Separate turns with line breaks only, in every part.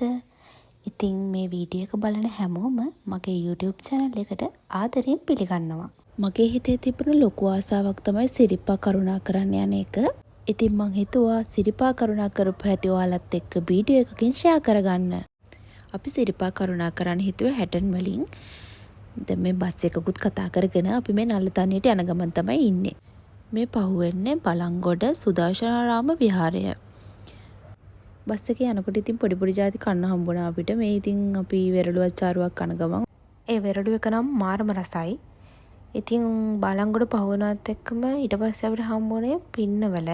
නේද? ඉතින් මේ වීඩියෝ එක බලන හැමෝම මගේ YouTube channel එකට ආදරයෙන් පිළිගන්නවා. මගේ හිතේ තිබුණු ලොකු ආසාවක් තමයි සිරිපා කරුණාකරන් යන එක. ඉතින් මං හිතුවා සිරිපා කරුණා කරපු හැටි ඔයාලත් එක්ක වීඩියෝ එකකින් ෂෙයා කරගන්න. අපි සිරිපා කරුණාකරන් හිතුවේ හැටන් වලින්. දැන් මේ බස් එකකුත් කතා කරගෙන අපි මේ නල්ලතනියට යන ගමන් තමයි ඉන්නේ. මේ පහුවෙන්නේ බලංගොඩ සුදර්ශනාරාම විහාරය. බස් එකේ යනකොට ඉතින් පොඩි පොඩි ಜಾති කන්න හම්බුණා අපිට. මේ ඉතින් අපි වෙරළු අච්චාරුවක් කන ගමන් ඒ වෙරළු එක නම් මාරම රසයි. ඉතින් බලංගොඩ පහුවනවත් එක්කම ඊට පස්සේ අපිට හම්බුනේ පින්නවල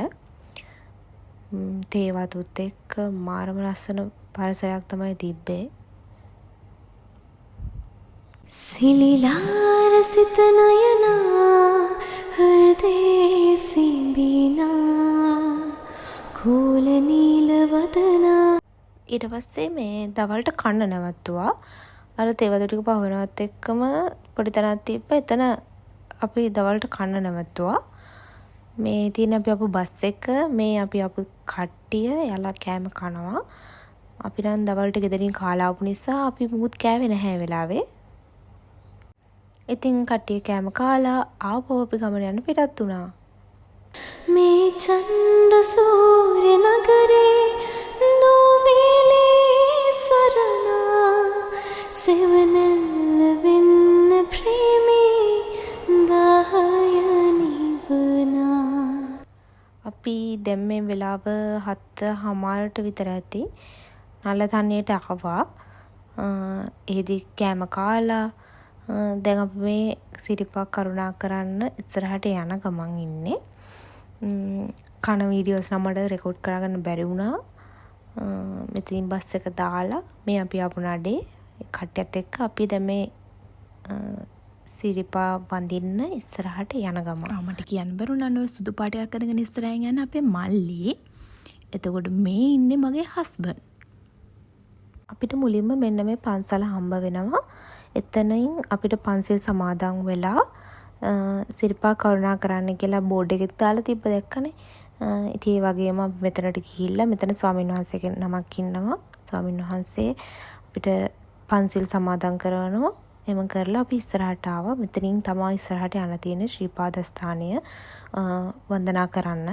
තේවතුත් එක්ක මාරම ලස්සන පරිසරයක් තමයි තිබ්බේ.
සිලිලාර සිත නයනා හෘදේ සිඹිනා කෝල නීල වදනා.
ඊට පස්සේ මේ දවල්ට කන්න නැවතුවා. අර තේවතු ටික පහුවනවත් එක්කම පොඩි තැනක් තිබ්බ. එතන අපි දවල්ට කන්න නැවතුවා. මේ තියෙන අපි ආපු බස් එක මේ අපි ආපු කට්ටිය යලා කෑම කනවා. අපි නම් දවල්ට ගෙදරින් කාලා ආපු නිසා අපි මුකුත් කෑවේ නැහැ වෙලාවේ. ඉතින් කට්ටිය කෑම කාලා ආපහු අපි ගමන යන පිටත් වුණා.
මේ චන්ද සූර්ය නගරේ දෝවිලේ සරණා සෙවනැල්ල වෙන්න ප්‍රේමේ දාහය නිවනා.
අපි දැන් මේ වෙලාව 7:00 විතර ඇති. නල්ලතනියට ආවා. එහෙදි කෑම කාලා දැන් අපි මේ සිරිපා කරුණාකරන් ඉස්සරහට යන ගමන් ඉන්නේ. කන වීඩියෝස් නම් මට රෙකෝඩ් කරගන්න බැරි වුණා. මෙතනින් බස් එක දාලා මේ අපි ආපු නඩේ කට්ටියත් එක්ක අපි දැන් මේ සිරිපා වඳින්න ඉස්සරහට යන ගමන්. මට කියන්න බැරුණා නෝ සුදු පාටයක් අඳගෙන ඉස්සරහින් යන අපේ මල්ලි. එතකොට මේ ඉන්නේ මගේ හස්බන්ඩ්. අපිට මුලින්ම මෙන්න මේ පන්සල හම්බ වෙනවා. එතනින් අපිට පන්සල් සමාදන් වෙලා සිරිපා කරුණාකරන් කියලා බෝඩ් එකක් දාලා තිබ්බ දැක්කනේ. ඉතින් ඒ වගේම අපි මෙතනට ගිහිල්ලා මෙතන ස්වාමීන් වහන්සේ නමක් ඉන්නවා. ස්වාමීන් වහන්සේ අපිට පන්සල් සමාදන් කරනවා. එම කරලා අපි ඉස්සරහට ආවා. මෙතනින් තමයි ඉස්සරහට යන්න තියෙන ශ්‍රීපාද ස්ථානය වන්දනා කරන්න.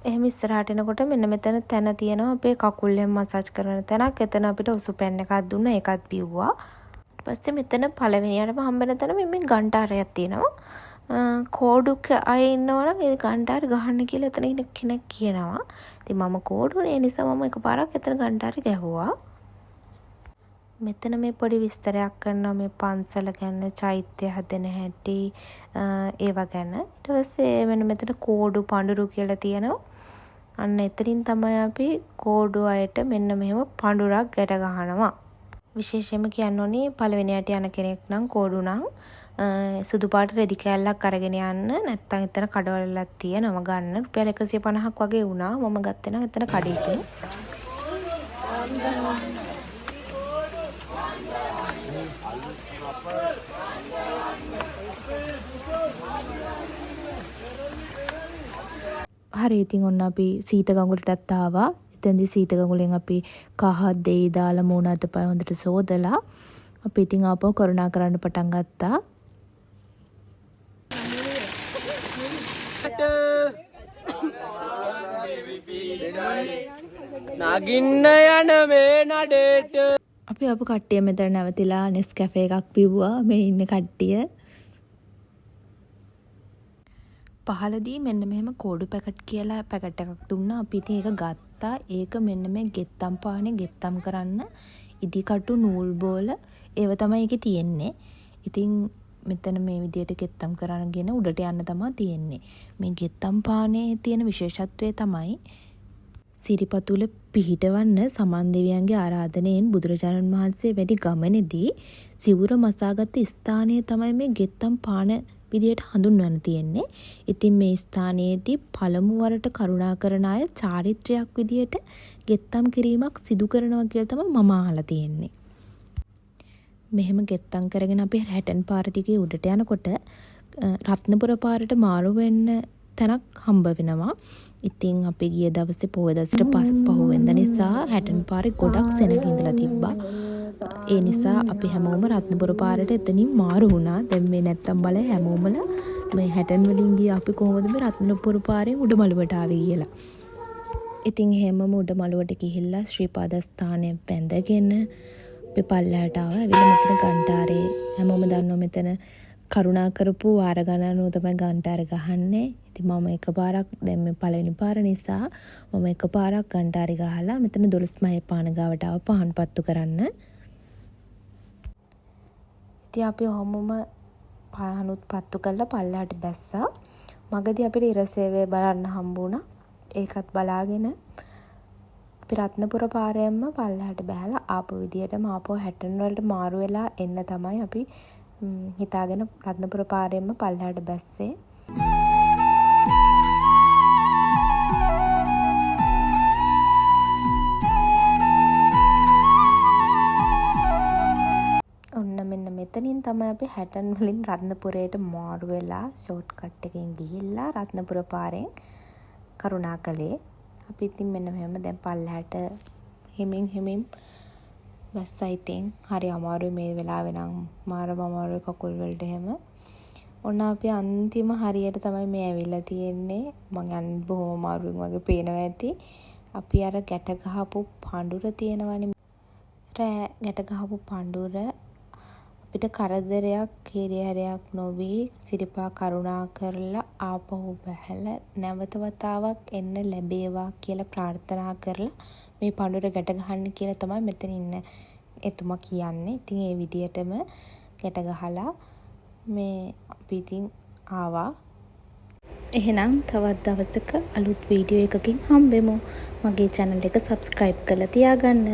එහෙම ඉස්සරහට එනකොට මෙන්න මෙතන තැන තියෙනවා අපේ කකුල්ෙන් මසාජ් කරන තැනක්. එතන අපිට උසු පෑන් එකක් දුන්නා. ඒකත් බිව්වා. ඊපස්සේ මෙතන පළවෙනියටම හම්බෙන තැන මේ ගන්ටාරයක් තියෙනවා. කෝඩුක අය ඉන්නවනම් ඒ ගන්ටාරේ ගහන්න කියලා එතන ඉන්න කෙනෙක් කියනවා. ඉතින් මම කෝඩුනේ නිසා මම එකපාරක් එතන ගන්ටාරේ ගැහුවා. මෙතන මේ පොඩි විස්තරයක් කරනවා මේ පන්සල ගැන, චෛත්‍ය හදන හැටි, ඒවා ගැන. ඊට පස්සේ මෙන්න මෙතන කෝඩු පඳුරු කියලා තියෙනවා. අන්න එතනින් තමයි අපි කෝඩු අයට මෙන්න මෙහෙම පඳුරක් ගැට ගහනවා. විශේෂයෙන්ම කියන්න ඕනේ පළවෙනියට යන කෙනෙක් නම් කෝඩු නම් සුදු පාට රෙදි කෑල්ලක් අරගෙන යන්න. නැත්තම් එතන කඩවලක් තියෙනවා ගන්න. රුපියල් 150ක් වගේ වුණා. මම ගත්තේ නම් එතන කඩේකින්. හරි ඉතින් ඔන්න අපි සීත ගඟුලටත් ආවා. එතෙන්දී සීත ගඟුලෙන් අපි කහ දෙයි දාලා මූණ අතපය හොඳට සෝදලා අපි ඉතින් ආපහු කරුණා කරන්න පටන් ගත්තා.
නගින්න යන මේ නඩේට
අපි ආපු කට්ටිය මෙතන නැවතිලා නෙස්කැෆේ එකක් පිව්වා. මේ ඉන්න කට්ටිය පහලදී මෙන්න මෙහෙම කෝඩු පැකට් කියලා පැකට් එකක් දුන්නා. අපි ඉතින් ඒක ගත්තා. ඒක මෙන්න මේ ගෙත්තම් පානේ ගෙත්තම් කරන්න ඉදිකටු නූල් බෝල ඒව තමයි ඒකේ තියෙන්නේ. ඉතින් මෙතන මේ විදියට ගෙත්තම් කරගෙන උඩට යන්න තමයි තියෙන්නේ. මේ ගෙත්තම් පානේ තියෙන විශේෂත්වය තමයි සිරිපතුල පිහිටවන්න සමන් දෙවියන්ගේ ආරාධනයෙන් බුදුරජාණන් වහන්සේ වැඩි ගමනේදී සිවුර මසාගත් ස්ථානය තමයි මේ ගෙත්තම් පාන විදියට හඳුන්වන්න තියෙන්නේ. ඉතින් මේ ස්ථානයේදී පළමු වරට කරුණා කරන අය චාරිත්‍රයක් විදියට ගෙත්තම් කිරීමක් සිදු කරනවා කියලා තමයි මම අහලා තියෙන්නේ. මෙහෙම ගෙත්තම් කරගෙන අපි හැටන් පාර දිගේ උඩට යනකොට රත්නපුර පාරට මාරු වෙන්න තැනක් හම්බ වෙනවා. ඉතින් අපි ගිය දවසේ පොය දවසට පහුවෙන්ද නිසා හැටන් පාරේ ගොඩක් සෙනග ඉඳලා තිබ්බා. ඒ නිසා අපි හැමෝම රත්නපුර පාරට එතනින් මාරු වුණා. දැන් මේ නැත්තම් බලය හැමෝමලා මේ හැටන් වලින් ගිය අපි කොහොමද මේ රත්නපුර පාරෙන් උඩමළුවට ආවේ කියලා. ඉතින් හැමෝම උඩමළුවට ගිහිල්ලා ශ්‍රී පාදස්ථානය බැඳගෙන අපි පල්ලයට ආවා. ඇවිල්ලා මෙතන ගන්ටාරේ හැමෝම දන්නවා මෙතන කරුණා කරපු වාර ගණනුව තමයි ගන්ටාර ගහන්නේ. ඉතින් මම එකපාරක් දැන් මේ පළවෙනි පාර නිසා මම එකපාරක් ගන්ටාරේ ගහලා මෙතන 12 මහේ පාන ගාවට ආව පහන් පත්තු කරන්න. ඉතින් අපි ඔහොමම පහනුත් පත්තු කරලා පල්ලයට බැස්සා. මගදී අපිට ඉරසේවය බලන්න හම්බ වුණා. ඒකත් බලාගෙන අපි රත්නපුර පාරෙන්ම පල්ලයට බැහැලා ආපු විදියටම ආපහු හැටන් වලට මාරු වෙලා එන්න තමයි අපි හිතාගෙන රත්නපුර පාරෙන්ම පල්ලයට බැස්සේ. ඔන්න මෙන්න මෙතනින් තමයි අපි හැටන් වලින් රත්නපුරයට මාරු වෙලා ෂෝට් කට් එකකින් ගිහිල්ලා රත්නපුර පාරෙන් කරුණා කළේ. අපි ඉතින් මෙන්න මෙහෙම දැන් පල්ලයට හිමින් බැස්සා. ඉතින් හරි අමාරුයි මේ වෙලාවේ නම් මාරම අමාරුයි කකුල් වලට එහෙම. ඔන්න අපි අන්තිම හරියට තමයි මේ ඇවිල්ලා තියෙන්නේ. මම යන්නේ බොහොම අමාරුවෙන් වගේ පේනවා ඇති. අපි අර ගැට ගහපු පඳුර තියෙනවනේ. රෑ ගැට ගහපු පඳුර අපිට කරදරයක් හේරියරයක් නොවි සිරිපා කරුණා කරලා ආපහු බැහැලා නැවත වතාවක් එන්න ලැබේවා කියලා ප්‍රාර්ථනා කරලා මේ පඳුර ගැට ගහන්න කියලා තමයි මෙතන ඉන්න එතුමා කියන්නේ. ඉතින් ඒ විදියටම ගැට ගහලා මේ අපි ඉතින් ආවා. එහෙනම් තවත් දවසක අලුත් වීඩියෝ එකකින් හම්බෙමු. මගේ channel එක subscribe කරලා තියාගන්න.